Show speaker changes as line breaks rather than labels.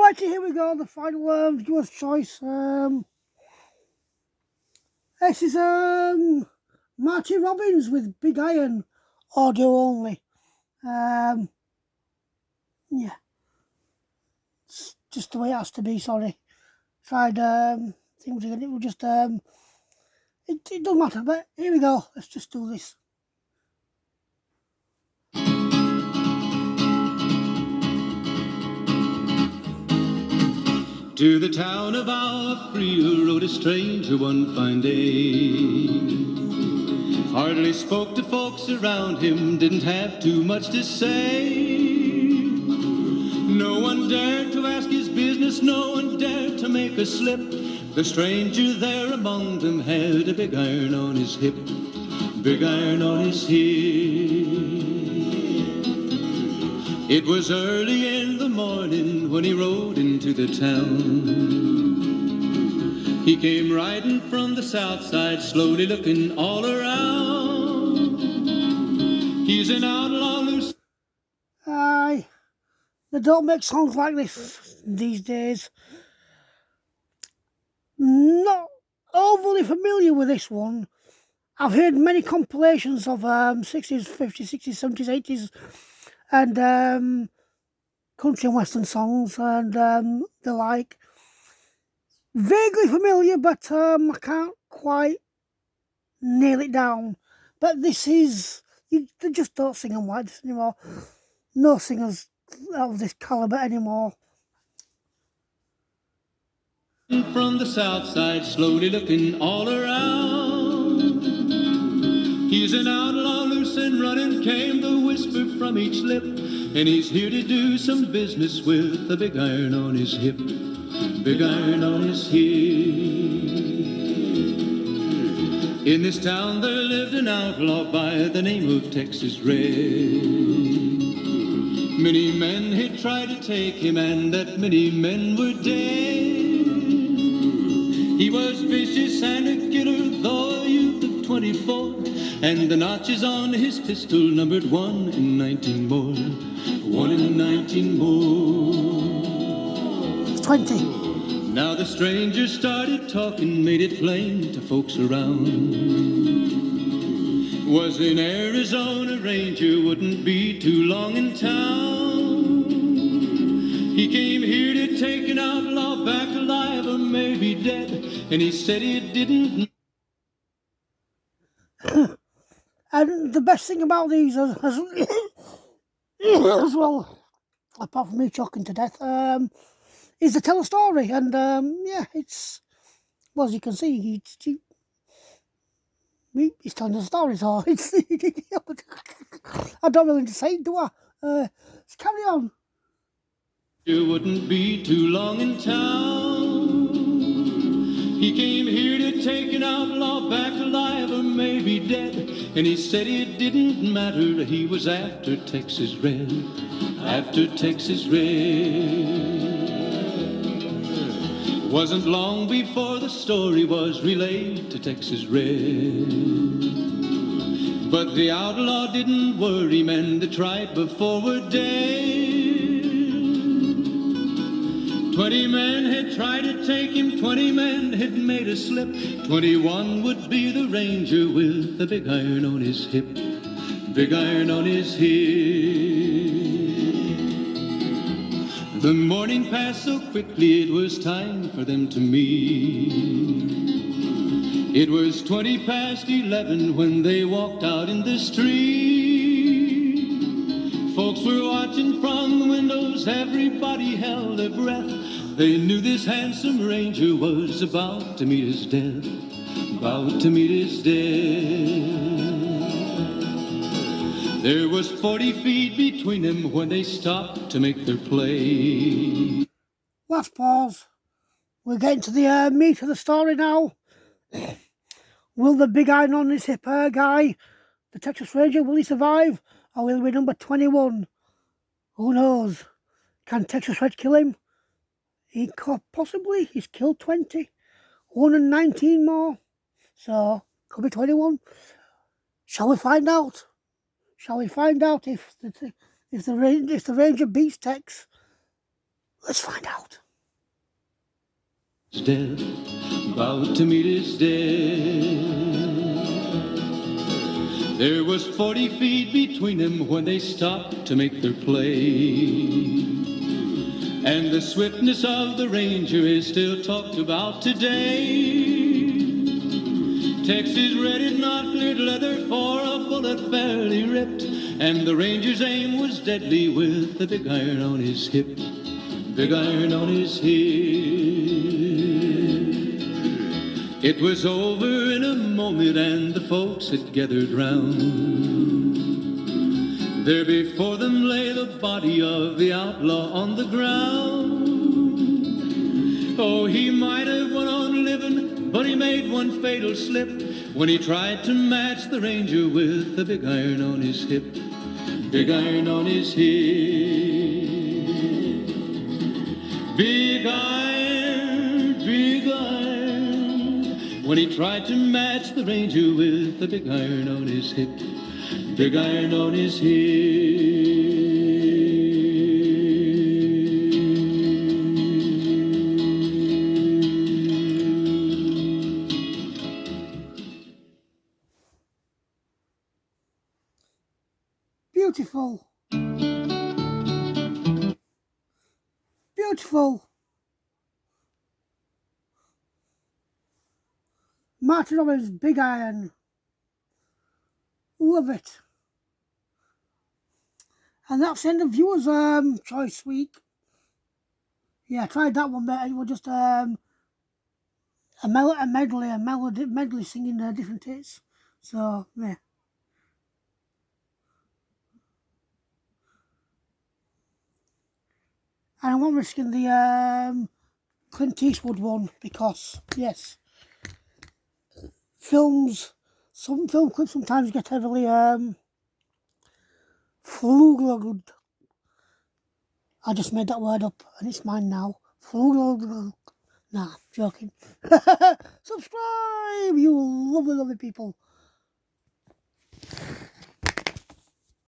Alrighty, here we go, the final viewer's choice. This is Marty Robbins with Big Iron, audio only. Yeah, it's just the way it has to be. Sorry, tried things again. It will just it doesn't matter. But here we go. Let's just do this.
To the town of our Free rode a stranger one fine day. Hardly spoke to folks around him, didn't have too much to say. No one dared to ask his business, no one dared to make a slip. The stranger there among them had a big iron on his hip, big iron on his hip. It was early in the morning when he rode into the town. He came riding from the south side, slowly looking all around. He's an outlaw loose.
Aye, they don't make songs like this these days. Not overly familiar with this one. I've heard many compilations of 60s, 50s, 60s, 70s, 80s and country and western songs and the like. Vaguely familiar, but I can't quite nail it down. But this is, they just don't sing them like this anymore. No singers of this calibre anymore.
From the south side, slowly looking all around. He's an outlaw loose and running, came the whisper from each lip. And he's here to do some business with a big iron on his hip, big iron on his hip. In this town there lived an outlaw by the name of Texas Red. Many men had tried to take him, and that many men were dead. He was vicious and a killer, though a youth of 24, and the notches on his pistol numbered 1 in 19 more, 1 in 19 more.
20.
Now the stranger started talking, made it plain to folks around. Was an Arizona Ranger, wouldn't be too long in town. He came here to take an outlaw back alive or maybe dead, and he said he didn't.
And the best thing about these as well, apart from me choking to death, is to tell a story. And yeah, it's, well, as you can see, he's telling a story, so it's I don't really need to say it, do I? Let's carry on.
You wouldn't be too long in town. He came here to take an outlaw back alive or maybe dead, and he said it didn't matter, he was after Texas Red, after Texas Red. Wasn't long before the story was relayed to Texas Red. But the outlaw didn't worry, men that tried before were dead. 20 men had tried to take him, 20 men had made a slip. 21 would be the ranger with the big iron on his hip, big iron on his hip. The morning passed so quickly, it was time for them to meet. It was 20 past 11 when they walked out in the street. Folks were watching from the windows, everybody held their breath. They knew this handsome ranger was about to meet his death, about to meet his death. There was 40 feet between them when they stopped to make their play.
Last pause. We're getting to the meat of the story now. Will the big iron on his hip guy, the Texas Ranger, will he survive? Or will he be number 21? Who knows? Can Texas Red kill him? He could possibly. He's killed 20. 119 more. So, could be 21. Shall we find out? Shall we find out if the Ranger beats Tex? Let's find out.
Death, about to meet his death. There was 40 feet between them when they stopped to make their play. And the swiftness of the Ranger is still talked about today. Texas red not cleared leather for a bullet fairly ripped, and the Ranger's aim was deadly with the big iron on his hip. Big iron on his hip. It was over in a moment and the folks had gathered round. There before them lay the body of the outlaw on the ground. Oh, he might have went on living, but he made one fatal slip when he tried to match the Ranger with the big iron on his hip. Big iron on his hip. Big iron, big iron. When he tried to match the Ranger with the big iron on his hip. Big iron on his hip.
Beautiful. Beautiful. Marty Robbins, Big Iron. Love it. And that's the end of viewers choice week. Yeah, I tried that one, but it was just a medley singing different hits. So yeah. And I'm not risking the Clint Eastwood one because yes, film clips sometimes get heavily flugeled. I just made that word up and it's mine now. Flugeled. Nah, joking. Subscribe, you lovely, lovely people.